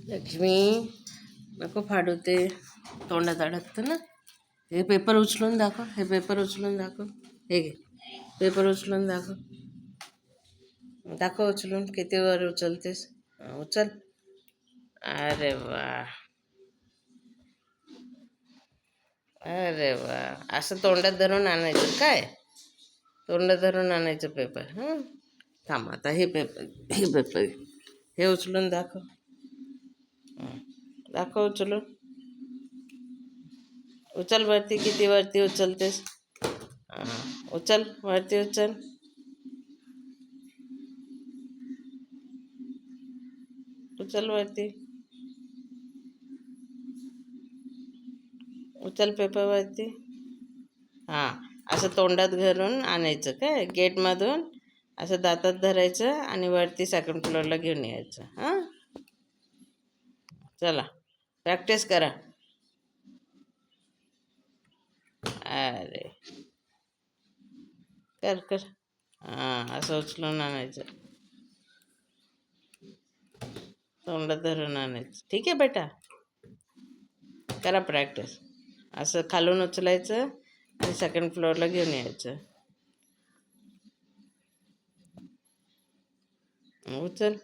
लक्ष्मी नको फाडू ते, तोंडात अडकतं ना. हे पेपर उचलून दाखव, हे पेपर उचलून दाखव. हे घे, पेपर उचलून दाखव. दाखव उचलून, किती वर उचलतेस. उचल. अरे वा, अरे वा. असं तोंडात धरून आणायचं काय? तोंडात धरून आणायचं पेपर. थांब आता, हे पेपर, हे पेपर, हे उचलून दाखव. दाखव उचलून. उचल वरती, किती वरती उचलतेस. उचल वरती, उचल. उचल वरती, उचल पेपर वरती. असं तोंडात घालून आणायचं काय, गेटमधून असं दातात धरायचं आणि वरती सेकंड फ्लोअरला घेऊन यायचं. चला, प्रॅक्टिस करा. अरे, कर कर. असं उचलून आणायचं, तोंडात धरून आणायचं. ठीक आहे बेटा, करा प्रॅक्टिस. असं खालून उचलायचं आणि सेकंड फ्लोअरला घेऊन यायचं. उचल.